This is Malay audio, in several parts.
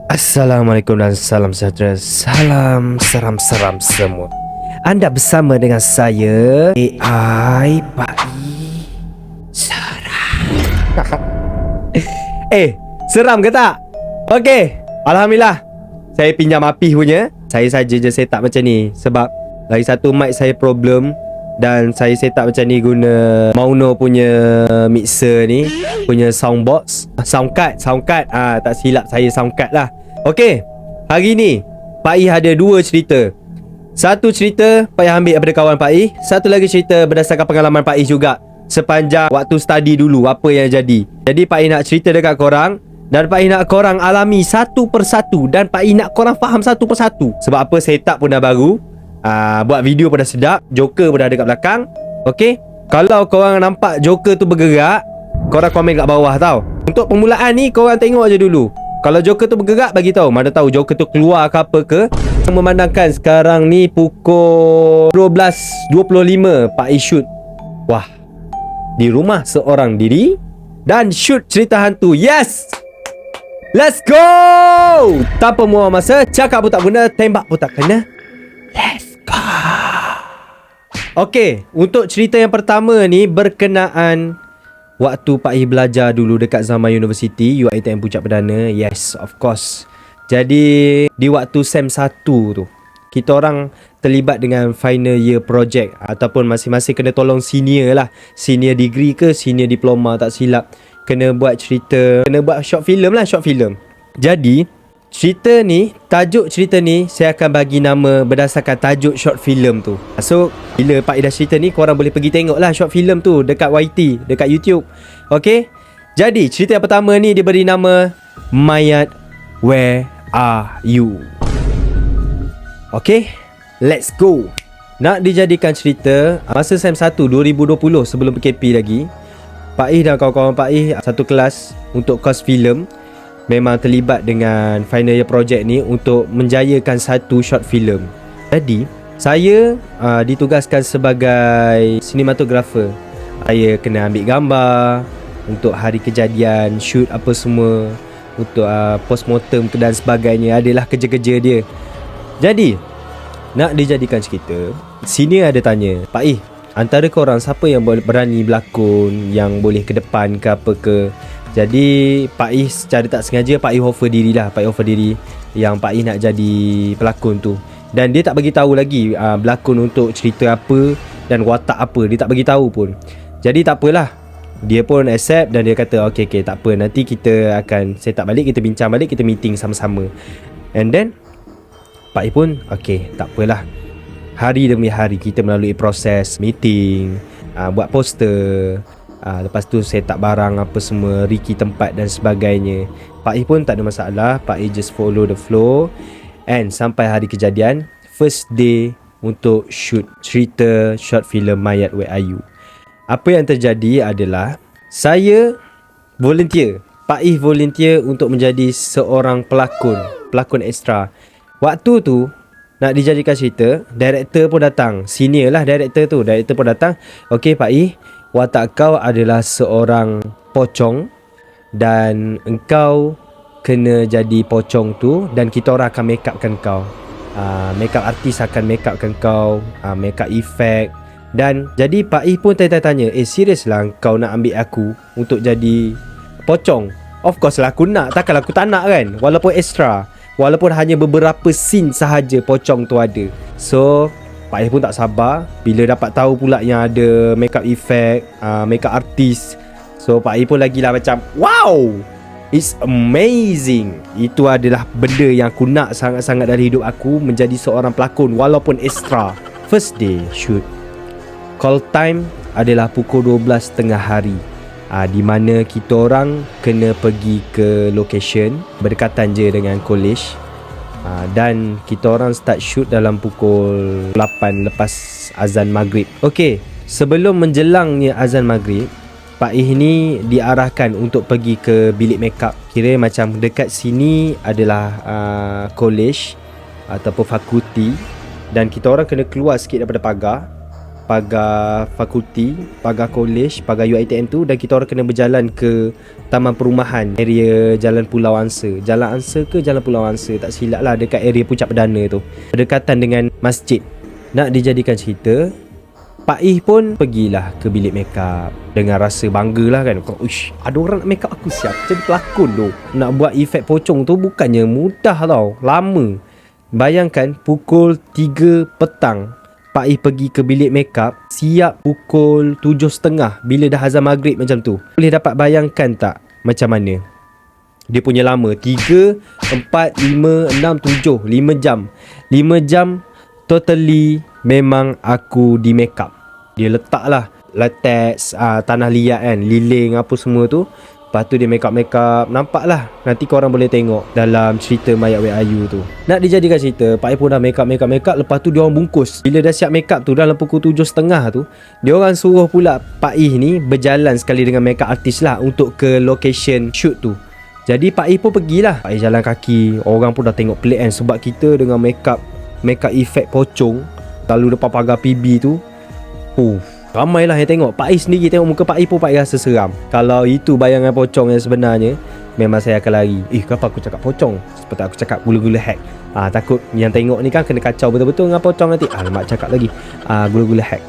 Assalamualaikum dan salam sejahtera. Salam seram-seram semua. Anda bersama dengan saya AI Pak I Seram. Seram ke tak? Okey, Alhamdulillah. Saya pinjam Apih punya. Saya saja je set up macam ni sebab lagi satu mic saya problem. Dan saya set up macam ni guna Mauno punya mixer ni, punya soundbox, soundcard. Tak silap saya soundcard lah. Okey, hari ni Pak I ada dua cerita. Satu cerita Pak I ambil daripada kawan Pak I, satu lagi cerita berdasarkan pengalaman Pak I juga sepanjang waktu study dulu apa yang jadi. Jadi Pak I nak cerita dekat korang, dan Pak I nak korang alami satu persatu, dan Pak I nak korang faham satu persatu. Sebab apa, setup pun dah baru, buat video pun dah sedap, Joker pun dah ada kat belakang. Okey, kalau korang nampak Joker tu bergerak, korang komen kat bawah tau. Untuk permulaan ni korang tengok je dulu. Kalau Joker tu bergerak, bagi tahu. Mana tahu Joker tu keluar ke apa ke. Memandangkan sekarang ni pukul 12.25, Pak I shoot. Wah, di rumah seorang diri dan shoot cerita hantu. Yes, let's go. Tanpa buang masa, cakap pun tak guna, tembak pun tak kena. Let's go. Okey, untuk cerita yang pertama ni berkenaan waktu Pak I belajar dulu dekat zaman universiti UiTM Puncak Perdana. Yes, of course. Jadi di waktu SEM 1 tu, kita orang terlibat dengan final year project, ataupun masing-masing kena tolong senior lah. Senior degree ke senior diploma tak silap. Kena buat cerita, kena buat short film lah, short film. Jadi cerita ni, tajuk cerita ni saya akan bagi nama berdasarkan tajuk short film tu. So bila Pak I dah cerita ni, korang boleh pergi tengok lah short film tu dekat YT, dekat YouTube. Okay, jadi cerita yang pertama ni diberi nama Mayat Where Are You. Okay, let's go. Nak dijadikan cerita, masa SEM 1 2020, sebelum PKP lagi, Pak I dan kawan-kawan Pak I satu kelas untuk kos filem memang terlibat dengan final year project ni untuk menjayakan satu short film. Jadi saya ditugaskan sebagai sinematografer. Saya kena ambil gambar untuk hari kejadian, shoot apa semua, untuk postmortem dan sebagainya. Adalah kerja-kerja dia. Jadi nak dijadikan cerita, sini ada tanya, Pak I, antara korang siapa yang berani berlakon, yang boleh ke depan ke apa ke? Jadi Pak I secara tak sengaja, Pak I offer diri lah. Pak I offer diri yang Pak I nak jadi pelakon tu. Dan dia tak bagi tahu lagi berlakon untuk cerita apa dan watak apa. Dia tak bagi tahu pun. Jadi tak apalah, dia pun accept dan dia kata okay, tak apa, nanti kita akan set up balik, kita bincang balik, kita meeting sama-sama. And then Pak I pun okay, tak apalah. Hari demi hari kita melalui proses meeting, buat poster, lepas tu set up barang apa semua, riki tempat dan sebagainya. Pak I pun tak ada masalah. Pak I just follow the flow. And sampai hari kejadian, first day untuk shoot cerita short film Mayat Where Are You. Apa yang terjadi adalah saya volunteer. Pak I volunteer untuk menjadi seorang pelakon ekstra. Waktu tu nak dijadikan cerita, director pun datang. Senior lah director tu. Director pun datang. Okay Pak I, watak kau adalah seorang pocong dan engkau kena jadi pocong tu, dan kita orang akan make upkan kau. Make up artis akan make upkan kau, make up effect. Dan jadi Pak I pun tanya-tanya, serius lah kau nak ambil aku untuk jadi pocong? Of course lah aku nak, takkan aku tak nak kan, walaupun extra, walaupun hanya beberapa scene sahaja pocong tu ada. So Pak I pun tak sabar bila dapat tahu pula yang ada makeup effect, makeup artist. So Pak I pun lagilah macam wow, it's amazing. Itu adalah benda yang aku nak sangat-sangat dari hidup aku, menjadi seorang pelakon walaupun extra. First day shoot, call time adalah pukul 12 tengah hari, di mana kita orang kena pergi ke location berdekatan je dengan college. Dan kita orang start shoot dalam pukul 8 lepas azan maghrib. Okey, sebelum menjelangnya azan maghrib, Pak I ni diarahkan untuk pergi ke bilik makeup. Kira macam dekat sini adalah college ataupun fakulti, dan kita orang kena keluar sikit daripada pagar. pagar fakulti, pagar college, pagar UiTM tu, dan kita orang kena berjalan ke taman perumahan area Jalan Pulau Angsa. Jalan Angsa ke Jalan Pulau Angsa, tak silap lah, dekat area Puncak Perdana tu, berdekatan dengan masjid. Nak dijadikan cerita, Pak Ih pun pergilah ke bilik makeup dengan rasa bangga lah kan. Uish, ada orang nak makeup aku, siap jadi pelakon tu. Nak buat efek pocong tu bukannya mudah tau, lama. Bayangkan pukul 3 petang Pak Ih pergi ke bilik makeup, siap pukul 7.30 bila dah azan maghrib macam tu. Boleh dapat bayangkan tak macam mana dia punya lama? 3, 4, 5, 6, 7 5 jam 5 jam totally memang aku di makeup. Dia letak lah latex, tanah liat kan, liling apa semua tu. Lepas tu dia makeup. Nampak lah, nanti korang boleh tengok dalam cerita Mayat Wek Ayu tu. Nak dijadikan cerita, Pak Ih pun dah makeup. Lepas tu dia orang bungkus. Bila dah siap makeup tu, dalam pukul 7.30 tu, dia orang suruh pula Pak Ih ni berjalan sekali dengan makeup artist lah untuk ke location shoot tu. Jadi Pak Ih pun pergilah. Pak Ih jalan kaki. Orang pun dah tengok pelik kan, sebab kita dengan makeup efek pocong lalu depan pagar PB tu. Ramailah yang tengok. Pak Ih sendiri tengok muka Pak Ih pun Pak Ih rasa seram. Kalau itu bayangan pocong yang sebenarnya, memang saya akan lari. Kenapa aku cakap pocong? Seperti aku cakap gula-gula hack. Takut yang tengok ni kan kena kacau betul-betul dengan pocong nanti. Alamak, cakap lagi. Gula-gula hack.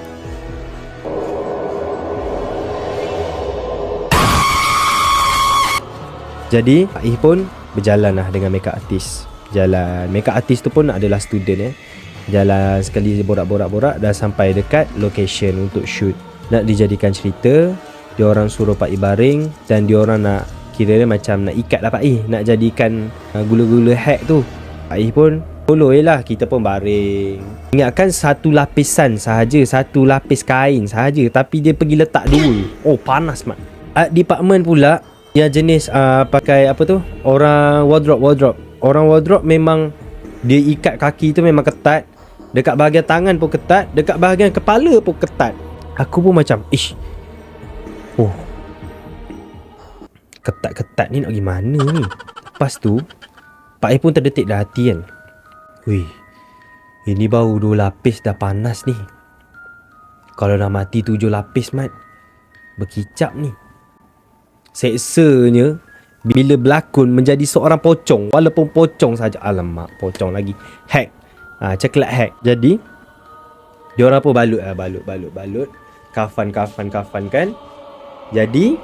Jadi Pak Ih pun berjalan lah dengan makeup artist. Makeup artist tu pun adalah student Jalan sekali borak-borak dah sampai dekat location untuk shoot. Nak dijadikan cerita, diorang suruh Pak Ih baring dan diorang nak kira macam nak ikat lah Pak Ih, nak jadikan gula-gula hack tu. Pak Ih pun follow lah, kita pun baring. Ingatkan satu lapisan sahaja, satu lapis kain sahaja, tapi dia pergi letak 2. Panas mat. Art department pula yang jenis pakai apa tu, orang wardrobe. Orang wardrobe memang dia ikat kaki tu memang ketat. Dekat bahagian tangan pun ketat, dekat bahagian kepala pun ketat. Aku pun macam ketat-ketat ni nak pergi mana ni. Lepas tu Pak Ih pun terdetik dah hati kan. Ini baru 2 lapis dah panas ni. Kalau dah mati 7 lapis mat, berkicap ni. Seksanya bila berlakon menjadi seorang pocong, walaupun pocong saja. Alamak, pocong lagi. Hack. Coklat hack. Jadi diorang pun balut. Kafan kan. Jadi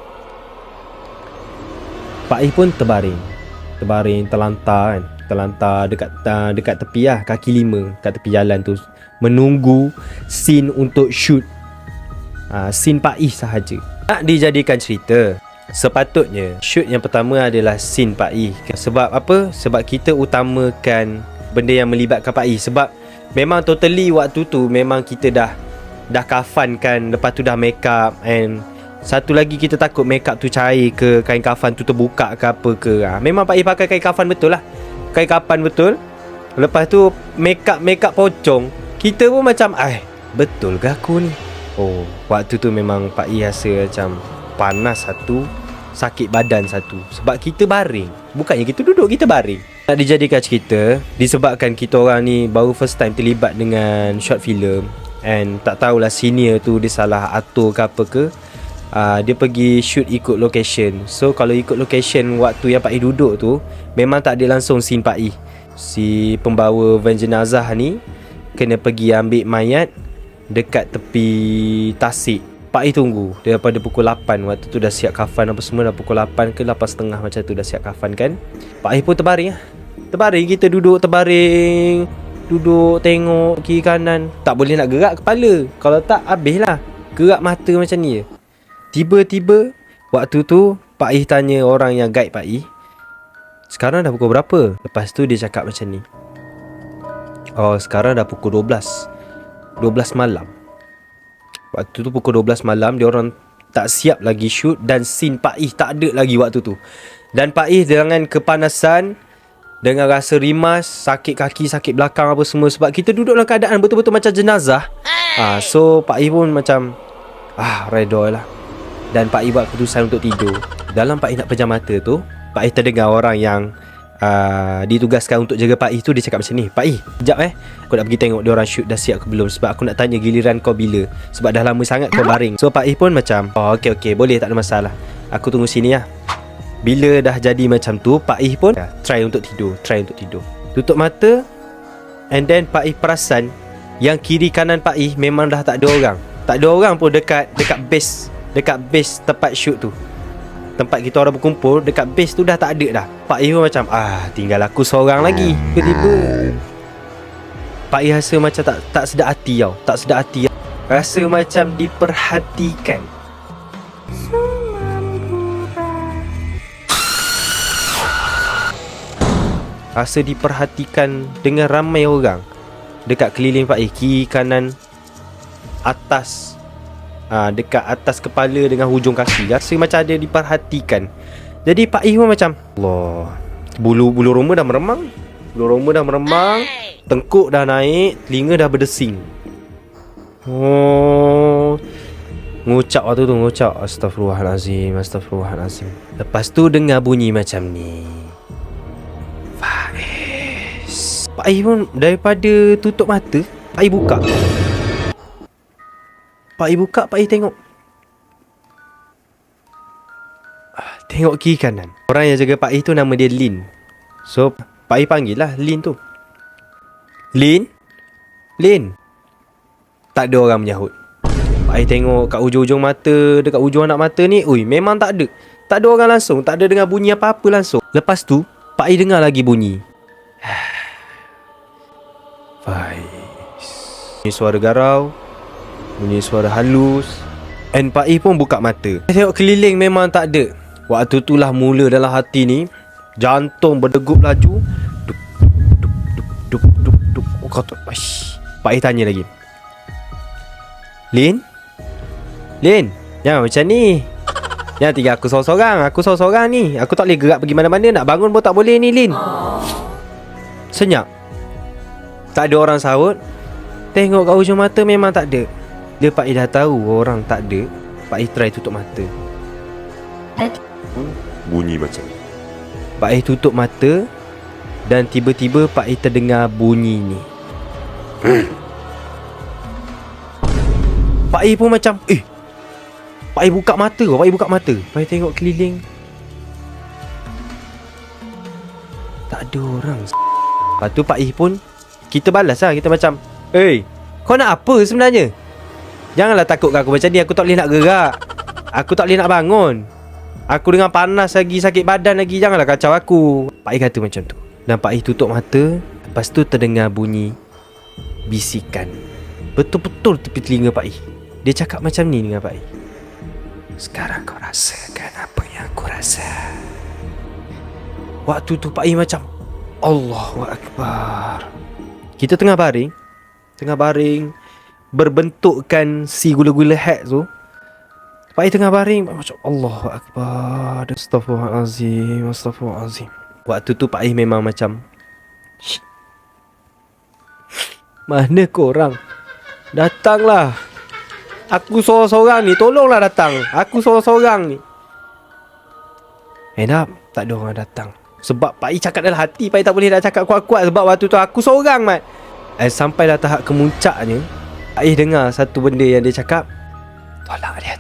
Pak Ih pun terbaring terlantar kan. Terlantar dekat tepi lah, kaki 5 kat tepi jalan tu, menunggu scene untuk shoot. Scene Pak Ih sahaja. Nak dijadikan cerita, sepatutnya shoot yang pertama adalah scene Pak Ih. Sebab apa? Sebab kita utamakan benda yang melibatkan Pak Ih. Sebab memang totally waktu tu memang kita dah kafan kan, lepas tu dah make up, and satu lagi kita takut make up tu cair ke, kain kafan tu terbuka ke apa ke. Memang Pak Ih pakai kain kafan betul lah, kain kafan betul. Lepas tu make up pocong. Kita pun macam betul ke aku ni? Waktu tu memang Pak Ih rasa macam panas satu, sakit badan satu. Sebab kita baring, bukannya kita duduk, kita baring. Nak dijadikan cerita, disebabkan kita orang ni baru first time terlibat dengan short film, and tak tahulah senior tu dia salah atur ke apa ke, dia pergi shoot ikut location. So kalau ikut location waktu yang Pak Ih duduk tu, memang tak ada langsung scene Pak Ih. Si pembawa van jenazah ni kena pergi ambil mayat dekat tepi tasik. Pak Ih tunggu daripada pukul 8. Waktu tu dah siap kafan apa semua, dah pukul 8 ke 8.30 macam tu dah siap kafan kan. Pak Ih pun terbaring. Kita duduk terbaring, duduk tengok kiri kanan, tak boleh nak gerak kepala. Kalau tak habis lah, gerak mata macam ni je. Tiba-tiba waktu tu Pak Ih tanya orang yang guide Pak Ih, sekarang dah pukul berapa? Lepas tu dia cakap macam ni, sekarang dah pukul 12 malam. Waktu tu pukul 12 malam, dia orang tak siap lagi shoot, dan scene Pak Ih tak ada lagi waktu tu. Dan Pak Ih dengan kepanasan, dengan rasa rimas, sakit kaki, sakit belakang apa semua, sebab kita duduk dalam keadaan betul-betul macam jenazah. So Pak Ih pun macam redha lah. Dan Pak Ih buat keputusan untuk tidur. Dalam Pak Ih nak pejam mata tu, Pak Ih terdengar orang yang ditugaskan untuk jaga Pak I tu, dia cakap macam ni, Pak I, sekejap aku nak pergi tengok dia orang shoot dah siap ke belum, sebab aku nak tanya giliran kau bila, sebab dah lama sangat kau baring. So Pak I pun macam, oh okey boleh, tak ada masalah, aku tunggu sini lah. Bila dah jadi macam tu, Pak I pun try untuk tidur. Tutup mata, and then Pak I perasan yang kiri kanan Pak I memang dah tak ada orang. Tak ada orang pun dekat base tempat shoot tu. Tempat kita orang berkumpul, dekat base tu dah tak ada dah. Pak I pun macam, tinggal aku seorang lagi. Tiba-tiba Pak I rasa macam tak sedap hati tau. Tak sedap hati. Rasa macam diperhatikan. Rasa diperhatikan dengan ramai orang dekat keliling Pak I, kiri kanan atas, dekat atas kepala dengan hujung kaki. Rasa macam ada diperhatikan. Jadi Pak I pun macam, Allah, bulu roma dah meremang, tengkuk dah naik, telinga dah berdesing. Ngucap waktu tu, Astagfirullahalazim. Lepas tu dengar bunyi macam ni, Faiz. Pak I pun daripada tutup mata, Pak I buka. Pak I tengok kiri kanan. Orang yang jaga Pak I tu nama dia Lin. So Pak I panggil lah Lin tu. Lin. Tak ada orang menyahut. Pak I tengok kat ujung-ujung mata, dekat ujung anak mata ni, memang tak ada. Tak ada orang langsung, tak ada dengar bunyi apa-apa langsung. Lepas tu Pak I dengar lagi bunyi. Faiz. Bunyi suara garau, bunyi suara halus. And Pak I pun buka mata. Tengok keliling memang tak ada. Waktu tu lah mula dalam hati ni jantung berdegup laju. Duk. Pak I tanya lagi, Lin, jangan macam ni. Jangan tinggal aku seorang-seorang ni. Aku tak boleh gerak pergi mana-mana. Nak bangun pun tak boleh ni, Lin. Senyap. Tak ada orang sahut. Tengok kat ujung mata memang tak ada. Dia Pak I dah tahu orang tak ada. Pak I try tutup mata. Bunyi macam ni. Pak I tutup mata, dan tiba-tiba Pak I terdengar bunyi ni. Pak I pun macam, Pak I buka mata. Pak I tengok keliling, tak ada orang. Lepas tu Pak I pun, kita balas lah. Kita macam, kau nak apa sebenarnya? Janganlah takutkan aku macam ni. Aku tak boleh nak gerak, aku tak boleh nak bangun, aku dengan panas lagi, sakit badan lagi. Janganlah kacau aku. Pak I kata macam tu. Dan Pak I tutup mata. Lepas tu terdengar bunyi bisikan betul-betul tepi telinga Pak I. Dia cakap macam ni dengan Pak I, sekarang kau rasakan apa yang aku rasa. Waktu tu Pak I macam, Allahu Akbar. Kita tengah baring berbentukkan si gula-gula hat tu. Pak I tengah baring macam, Allahu Akbar, Astaghfirullahalazim. Waktu tu Pak I memang macam, mana korang? Datanglah. Aku seorang-seorang ni, tolonglah datang. Aku seorang-seorang ni. Tak ada orang datang. Sebab Pak I cakap dalam hati, Pak I tak boleh nak cakap kuat-kuat. Sebab waktu tu aku seorang, Mat. Sampailah tahap kemuncaknya, Pak I dengar satu benda yang dia cakap, Tolak dia.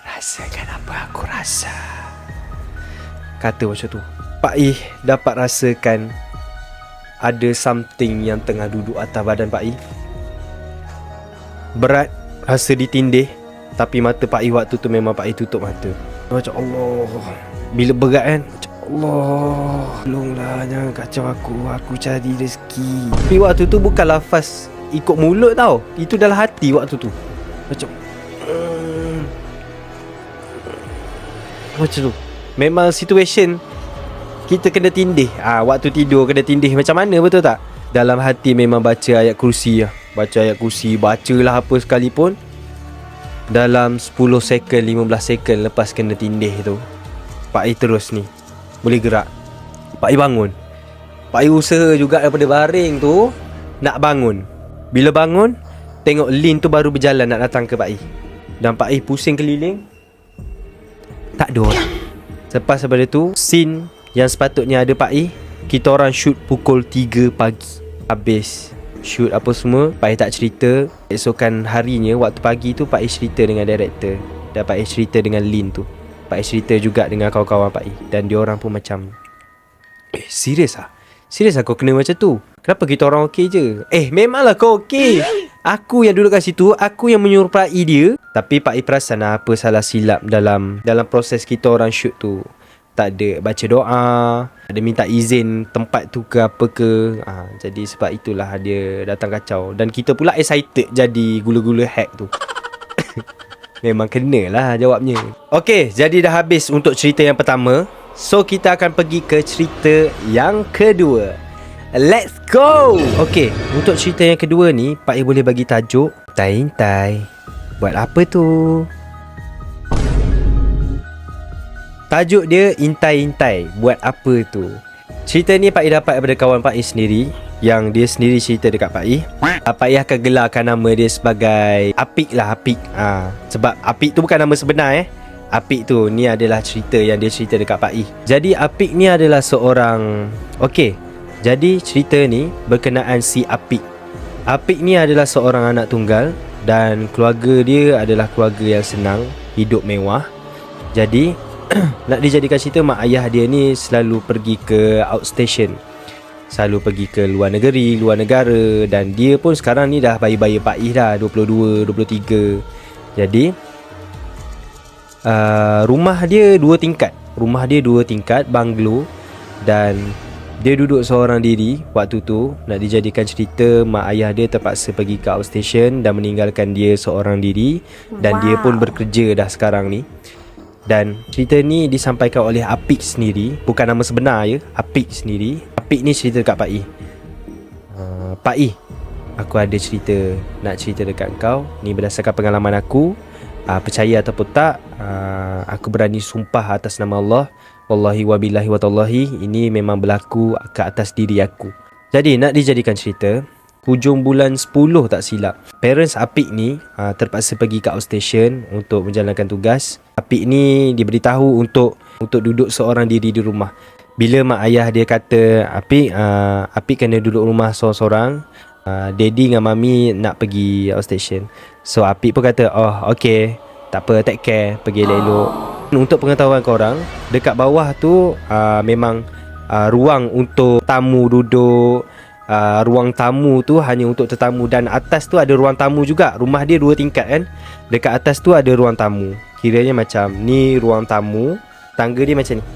Rasakan apa aku rasa. Kata macam tu. Pak I dapat rasakan ada something yang tengah duduk atas badan Pak I. Berat, rasa ditindih. Tapi mata Pak I waktu tu memang Pak I tutup mata. Macam Allah. Bila berat kan, macam Allah, tolonglah, jangan kacau aku cari rezeki. Tapi waktu tu bukan lafaz ikut mulut tau. Itu dalam hati waktu tu. Macam tu. Memang situation kita kena tindih. Waktu tidur kena tindih macam mana, betul tak? Dalam hati memang baca ayat kursi lah. Bacalah apa sekalipun. Dalam 10 second, 15 second lepas kena tindih tu, Pak I terus ni boleh gerak. Pak I bangun. Pak I usaha juga daripada baring tu nak bangun. Bila bangun, tengok Lin tu baru berjalan nak datang ke Pak I. Dan Pak I pusing keliling, tak ada orang. Lepas daripada tu, scene yang sepatutnya ada Pak I, kita orang shoot pukul 3 pagi. Habis shoot apa semua, Pak I tak cerita. Esokan harinya, waktu pagi tu Pak I cerita dengan director, dan Pak I cerita dengan Lin tu. Pak I cerita juga dengan kawan-kawan Pak I, dan diorang pun macam, serius ah? Serius kau kena macam tu? Kenapa kita orang okey je? Memanglah kau okey. Aku yang duduk kat situ, aku yang menyurupai dia. Tapi Pak I perasan apa salah silap dalam proses kita orang shoot tu. Tak ada baca doa, ada minta izin tempat tu ke apa ke. Jadi sebab itulah dia datang kacau. Dan kita pula excited jadi gula-gula hack tu. Memang kenalah jawabnya. Okey, jadi dah habis untuk cerita yang pertama. So kita akan pergi ke cerita yang kedua. Let's go. Okey, untuk cerita yang kedua ni, Pak I boleh bagi tajuk Tai-Tai. Buat apa tu? Tajuk dia Intai-intai. Buat apa tu? Cerita ni Pak I dapat daripada kawan Pak I sendiri, yang dia sendiri cerita dekat Pak I. Pak I akan gelarkan nama dia sebagai Apik lah, Apik. Sebab Apik tu bukan nama sebenar Apik tu, ni adalah cerita yang dia cerita dekat Pak I. Jadi Apik ni adalah seorang, jadi cerita ni berkenaan si Apik. Apik ni adalah seorang anak tunggal, dan keluarga dia adalah keluarga yang senang, hidup mewah. Jadi nak dijadikan cerita, mak ayah dia ni selalu pergi ke outstation, selalu pergi ke luar negeri, luar negara. Dan dia pun sekarang ni dah bayi-bayi Pak I dah, 22, 23. Jadi rumah dia 2 tingkat. Rumah dia 2 tingkat, banglo. Dan dia duduk seorang diri. Waktu tu nak dijadikan cerita, mak ayah dia terpaksa pergi ke outstation dan meninggalkan dia seorang diri. Dan dia pun bekerja dah sekarang ni. Dan cerita ni disampaikan oleh Apik sendiri. Bukan nama sebenar Apik sendiri. Apik ni cerita dekat Pak I. Pak I, aku ada cerita nak cerita dekat kau. Ni berdasarkan pengalaman aku. Percaya ataupun tak, aku berani sumpah atas nama Allah, wallahi wabillahi watallahi, ini memang berlaku ke atas diri aku. Jadi nak dijadikan cerita, hujung bulan 10 tak silap, parents Apik ni terpaksa pergi ke outstation untuk menjalankan tugas. Apik ni diberitahu untuk duduk seorang diri di rumah. Bila mak ayah dia kata, Apik kena duduk rumah seorang-seorang, daddy dengan mami nak pergi outstation. So Apik pun kata, okay, tak apa, take care, pergi elok-elok. Untuk pengetahuan korang, dekat bawah tu memang ruang untuk tamu duduk. Ruang tamu tu hanya untuk tetamu. Dan atas tu ada ruang tamu juga. Rumah dia 2 tingkat kan. Dekat atas tu ada ruang tamu. Kiranya macam ni ruang tamu, tangga dia macam ni.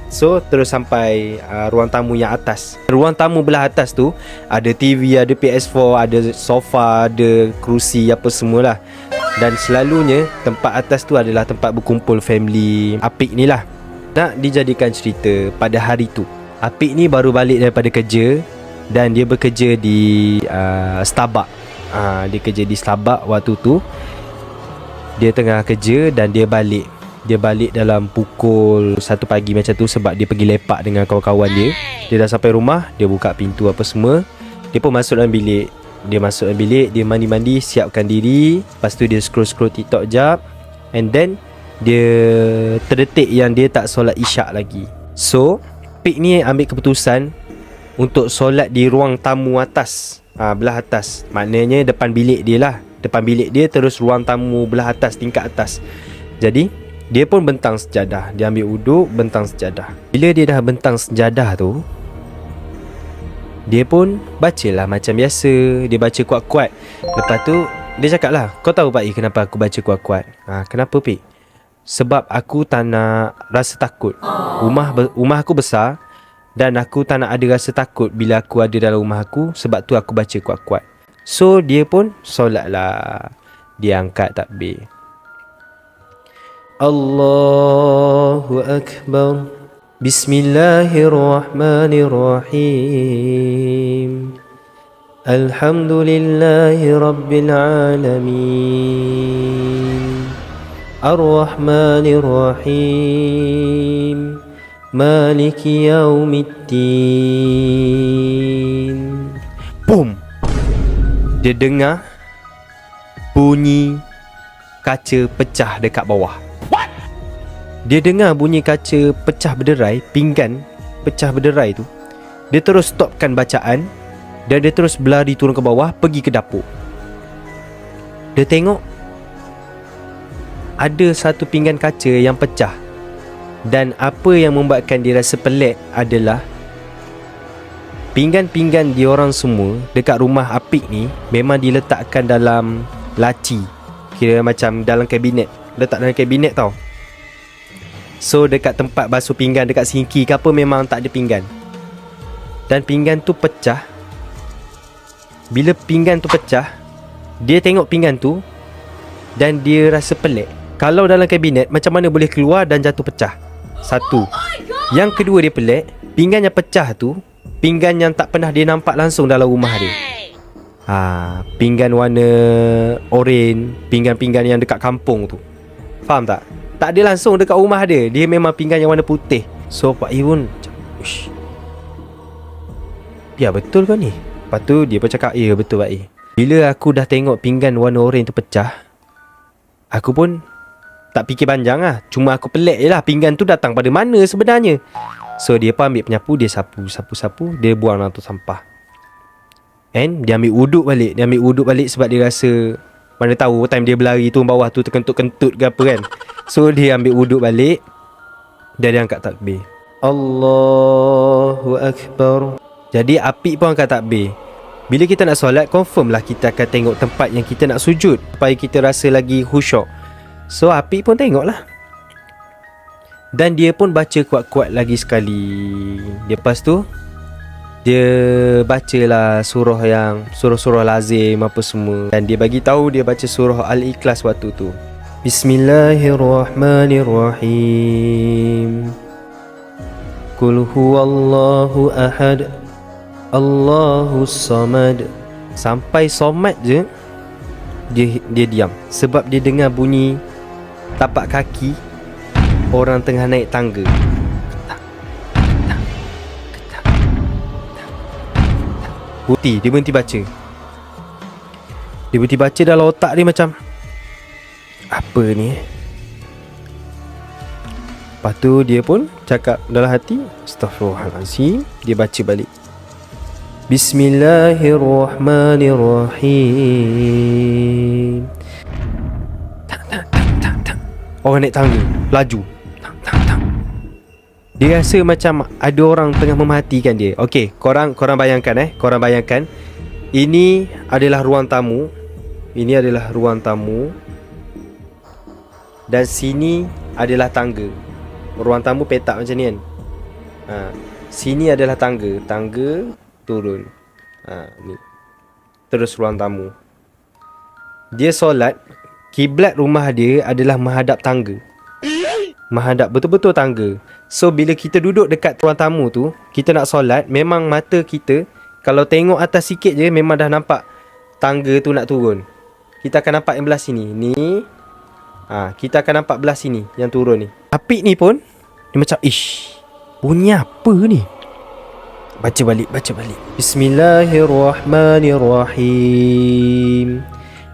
So terus sampai ruang tamu yang atas. Ruang tamu belah atas tu ada TV, ada PS4, ada sofa, ada kerusi, apa semualah. Dan selalunya tempat atas tu adalah tempat berkumpul family Apik ni lah. Nak dijadikan cerita, pada hari tu Apik ni baru balik daripada kerja. Dan dia bekerja di Starbucks. Dia kerja di Starbucks waktu tu. Dia tengah kerja dan dia balik dalam pukul 1 pagi macam tu. Sebab dia pergi lepak dengan kawan-kawan dia. Dia dah sampai rumah, dia buka pintu apa semua. Dia pun masuk dalam bilik. Dia mandi-mandi, siapkan diri. Lepas tu dia scroll TikTok jap. And then dia terdetik yang dia tak solat isyak lagi. So Apik ni ambil keputusan untuk solat di ruang tamu atas, belah atas. Maknanya depan bilik dia lah. Depan bilik dia terus ruang tamu belah atas, tingkat atas. Jadi dia pun bentang sejadah. Dia ambil uduk, bentang sejadah. Bila dia dah bentang sejadah tu, dia pun bacalah macam biasa. Dia baca kuat-kuat. Lepas tu dia cakap lah, kau tahu Pak I kenapa aku baca kuat-kuat? Kenapa Pik? Sebab aku tak nak rasa takut. Rumah aku besar, dan aku tak nak ada rasa takut bila aku ada dalam rumah aku. Sebab tu aku baca kuat-kuat. So dia pun solat lah. Dia angkat takbir, Allahu Akbar, Bismillahirrahmanirrahim, Alhamdulillahi Rabbil Alamin, Ar-Rahmanir-Rahim, Maliki Yaumiddin. Boom! Dia dengar bunyi kaca pecah dekat bawah. Dia dengar bunyi kaca pecah berderai, pinggan pecah berderai tu. Dia terus stopkan bacaan dan dia terus berlari turun ke bawah, pergi ke dapur. Dia tengok ada satu pinggan kaca yang pecah. Dan apa yang membuatkan dia rasa pelik adalah pinggan-pinggan diorang semua dekat rumah Apik ni memang diletakkan dalam laci, kira macam dalam kabinet. Letak dalam kabinet tau. So dekat tempat basuh pinggan, dekat sinki ke apa, memang tak ada pinggan. Dan pinggan tu pecah. Bila pinggan tu pecah, dia tengok pinggan tu dan dia rasa pelik. Kalau dalam kabinet, macam mana boleh keluar dan jatuh pecah? Satu. Yang kedua dia pelik, pinggan yang pecah tu pinggan yang tak pernah dia nampak langsung dalam rumah dia. Pinggan warna oren, pinggan-pinggan yang dekat kampung tu. Faham tak? Tak ada langsung dekat rumah dia. Dia memang pinggan yang warna putih. So Pak I pun ush, ya betul kan ni? Lepas tu dia pun cakap, ya betul Pak I. Bila aku dah tengok pinggan warna oren tu pecah, aku pun tak fikir panjang lah. Cuma aku pelik je lah, pinggan tu datang pada mana sebenarnya. So dia pun ambil penyapu, dia sapu, dia buang dalam tu sampah. And dia ambil wuduk balik. Dia ambil wuduk balik sebab dia rasa, mana tahu time dia berlari tu bawah tu terkentut-kentut ke apa kan. So dia ambil wuduk balik dan dia angkat takbir, Allahu Akbar. Jadi Apik pun angkat takbir. Bila kita nak solat, confirm lah kita akan tengok tempat yang kita nak sujud supaya kita rasa lagi khusyuk. So Apik pun tengok lah. Dan dia pun baca kuat-kuat lagi sekali. Lepas tu dia bacalah surah-surah lazim apa semua. Dan dia bagi tahu dia baca surah Al-Ikhlas waktu tu. Bismillahirrahmanirrahim. Qul huwallahu ahad, Allahus samad. Sampai somad je dia diam. Sebab dia dengar bunyi tapak kaki orang tengah naik tangga. Dia berhenti baca. Dia berhenti baca, dalam otak dia macam, apa ni? Lepas tu dia pun cakap dalam hati, Astaghfirullahalazim. Dia baca balik, Bismillahirrahmanirrahim. Orang naik tangga, laju. Dia rasa macam ada orang tengah memerhatikan dia. Okey, korang bayangkan korang bayangkan ini adalah ruang tamu. Ini adalah ruang tamu. Dan sini adalah tangga. Ruang tamu petak macam ni kan. Sini adalah tangga. Tangga turun. Ni. Terus ruang tamu. Dia solat, kiblat rumah dia adalah menghadap tangga. Menghadap betul-betul tangga. So bila kita duduk dekat ruang tamu tu, kita nak solat, memang mata kita kalau tengok atas sikit je memang dah nampak tangga tu nak turun. Kita akan nampak yang belah sini. Ni kita akan nampak belah sini yang turun ni. Apik ni pun dia macam, ish, bunyi apa ni? Baca balik. Bismillahirrahmanirrahim.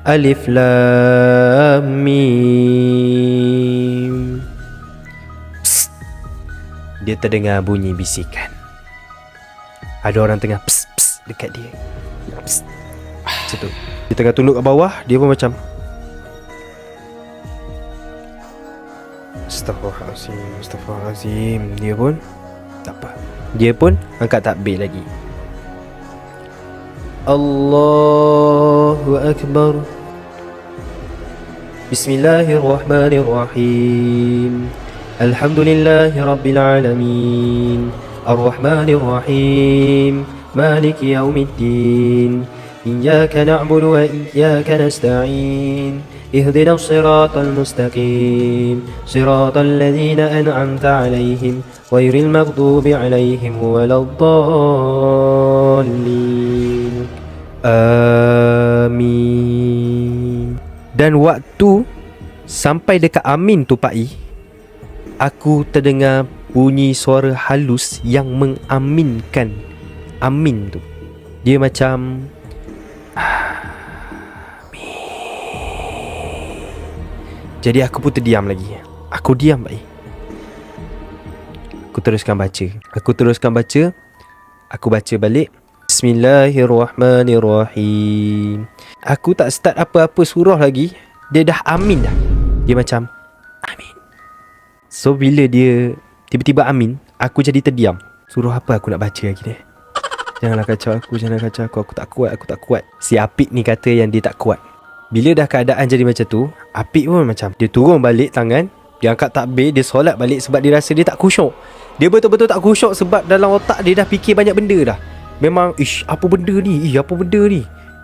Alif Lam Mim. Psst. Dia terdengar bunyi bisikan. Ada orang tengah psst, psst dekat dia. Psst. Macam tu. Dia tengah tunduk ke bawah. Dia pun macam, Astaghfirullahalazim. Dia pun tak apa. Dia pun angkat takbir lagi. Allahu Akbar. Bismillahirrahmanirrahim. Alhamdulillahi Rabbil Alamin. Ar-Rahmanirrahim. Maliki Yawmiddin. Iyyaka na'budu wa iyyaka nasta'in. اهدنا الصراط المستقيم صراط الذين أنعمت عليهم غير المغضوب عليهم ولا الضالين Amin. Dan waktu sampai dekat amin tu Pak I, aku terdengar bunyi suara halus yang mengaminkan amin tu. Dia macam Jadi aku pun terdiam lagi. Aku diam Pak I. teruskan baca. Aku baca balik. Bismillahirrahmanirrahim. Aku tak start apa-apa surah lagi, dia dah amin dah. Dia macam amin. So bila dia tiba-tiba amin, aku jadi terdiam. Surah apa aku nak baca lagi ni? Jangan kacau aku. Aku tak kuat. Si Apik ni kata yang dia tak kuat. Bila dah keadaan jadi macam tu, Apik pun macam dia turun balik tangan, dia angkat takbir, dia solat balik sebab dia rasa dia tak khusyuk. Dia betul-betul tak khusyuk sebab dalam otak dia dah fikir banyak benda dah. Memang apa benda ni?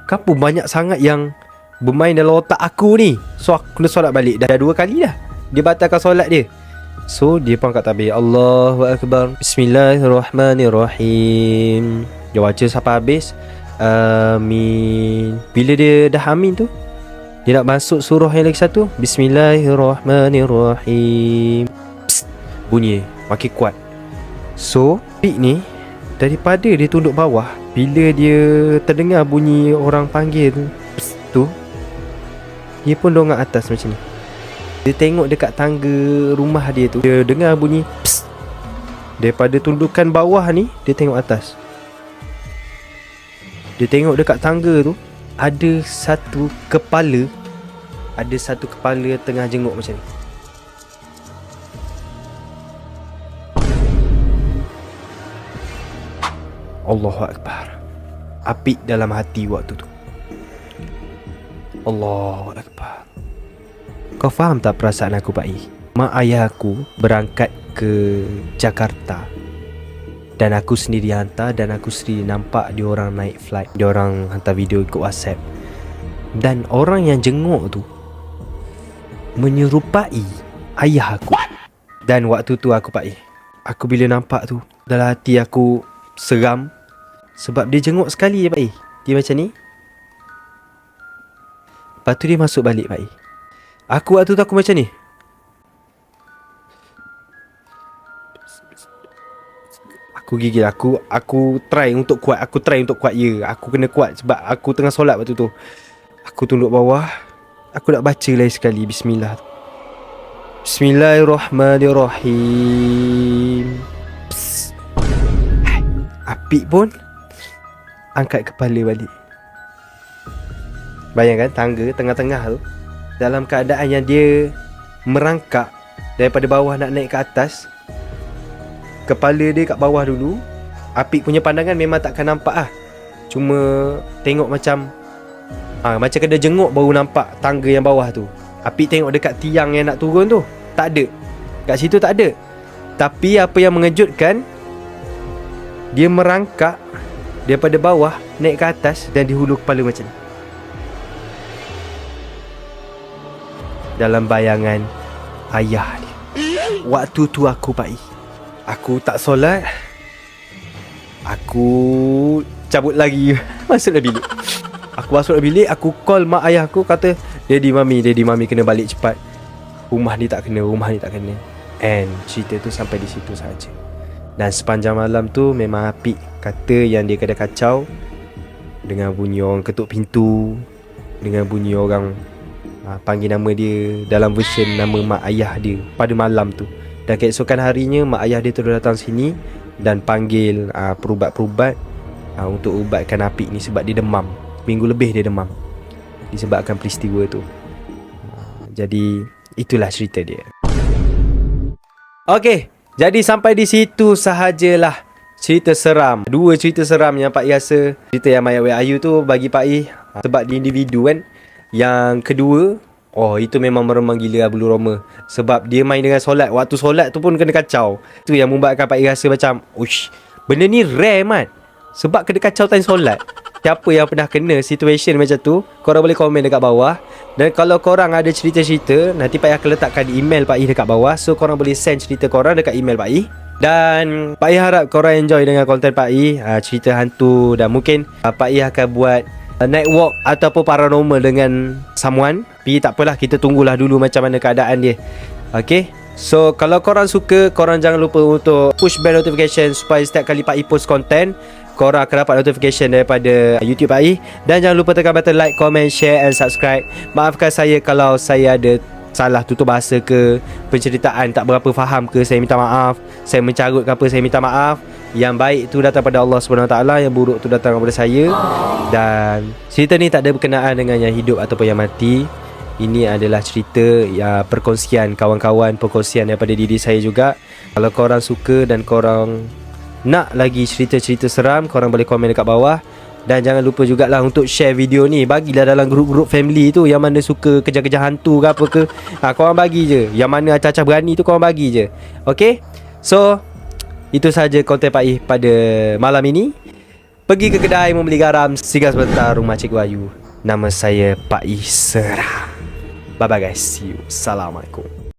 Kenapa banyak sangat yang bermain dalam otak aku ni? So aku kena solat balik. Dah 2 kali dah dia batalkan solat dia. So dia pun angkat takbir, Allahu Akbar, Bismillahirrahmanirrahim. Dia baca sampai habis, amin. Bila dia dah amin tu, dia nak masuk surah yang lagi satu, Bismillahirrahmanirrahim. Psst, bunyi makin kuat. So Pik ni, daripada dia tunduk bawah, bila dia terdengar bunyi orang panggil psst tu, dia pun dongak atas macam ni. Dia tengok dekat tangga rumah dia tu, dia dengar bunyi psst. Daripada tundukan bawah ni, dia tengok atas. Dia tengok dekat tangga tu, ada satu kepala tengah jenguk macam ni. Allahu Akbar. Apik dalam hati waktu tu. Allahu Akbar. Kau faham tak perasaan aku, Pak I? Mak ayah aku berangkat ke Jakarta, dan aku sendiri hantar, dan aku sendiri nampak diorang naik flight. Diorang hantar video ikut WhatsApp. Dan orang yang jenguk tu menyerupai ayah aku. Dan waktu tu aku, Pak I, aku bila nampak tu, dalam hati aku seram. Sebab dia jenguk sekali je, Pak I. Dia macam ni. Lepas tu dia masuk balik, Pak I. Aku waktu tu aku macam ni. Aku gigil. Aku try untuk kuat. Ya, aku kena kuat sebab aku tengah solat waktu tu. Aku tunduk bawah. Aku nak baca lagi sekali Bismillah. Bismillahirrahmanirrahim. Psst. Apik pun angkat kepala balik. Bayangkan tangga tengah-tengah tu, dalam keadaan yang dia merangkak daripada bawah nak naik ke atas, kepala dia kat bawah dulu. Apik punya pandangan memang takkan nampak lah. Cuma tengok macam macam kena jenguk baru nampak tangga yang bawah tu. Apik tengok dekat tiang yang nak turun tu, tak ada. Kat situ tak ada. Tapi apa yang mengejutkan, dia merangkak daripada bawah naik ke atas dan dihulur kepala macam ni. Dalam bayangan ayah dia. Waktu tu aku, Pak I, aku tak solat. Aku cabut lagi. Masuk dalam bilik. Aku masuk dalam bilik. Aku call mak ayah aku, kata, Daddy mami kena balik cepat. Rumah ni tak kena. And cerita tu sampai di situ saja. Dan sepanjang malam tu memang Apik kata yang dia kena kacau, dengan bunyi orang ketuk pintu, dengan bunyi orang panggil nama dia dalam version nama mak ayah dia pada malam tu. Dan keesokan harinya mak ayah dia terus datang sini dan panggil perubat-perubat untuk ubatkan Apik ni sebab dia demam. Minggu lebih dia demam disebabkan peristiwa tu. Jadi itulah cerita dia. Okey, jadi sampai di situ sahajalah cerita seram. 2 cerita seram yang Pak I rasa. Cerita yang Mayat Wek Ayu tu bagi Pak I sebab dia individu kan. Yang kedua, itu memang meremang gila bulu roma. Sebab dia main dengan solat. Waktu solat tu pun kena kacau. Itu yang membuatkan Pak I rasa macam, benda ni rare man. Sebab kena kacau time solat. Siapa yang pernah kena situation macam tu, korang boleh komen dekat bawah. Dan kalau korang ada cerita-cerita, nanti Pak I akan letakkan di email Pak I dekat bawah. So korang boleh send cerita korang dekat email Pak I. Dan Pak I harap korang enjoy dengan konten Pak I, cerita hantu. Dan mungkin Pak I akan buat night walk ataupun paranormal dengan someone. Tapi tak apalah, kita tunggulah dulu macam mana keadaan dia. Okay, so kalau korang suka, korang jangan lupa untuk push bell notification supaya setiap kali Pak I post konten, korang akan dapat notification daripada YouTube Pak I. Dan jangan lupa tekan button like, comment, share and subscribe. Maafkan saya kalau saya ada salah tutur bahasa ke, penceritaan tak berapa faham ke, saya minta maaf. Saya mencarut ke apa, saya minta maaf. Yang baik tu datang pada Allah SWT, yang buruk tu datang daripada saya. Dan cerita ni tak ada berkenaan dengan yang hidup ataupun yang mati. Ini adalah cerita perkongsian kawan-kawan, perkongsian daripada diri saya juga. Kalau korang suka dan korang nak lagi cerita-cerita seram, korang boleh komen dekat bawah. Dan jangan lupa jugalah untuk share video ni. Bagilah dalam grup-grup family tu, yang mana suka kejar-kejar hantu ke apa ke, korang bagi je. Yang mana acah-acah berani tu korang bagi je. Okay, so itu sahaja konten Pak Ih pada malam ini. Pergi ke kedai membeli garam, singgah sebentar rumah Cikgu Ayu. Nama saya Pak Ih Serah. Bye bye guys, see you. Assalamualaikum.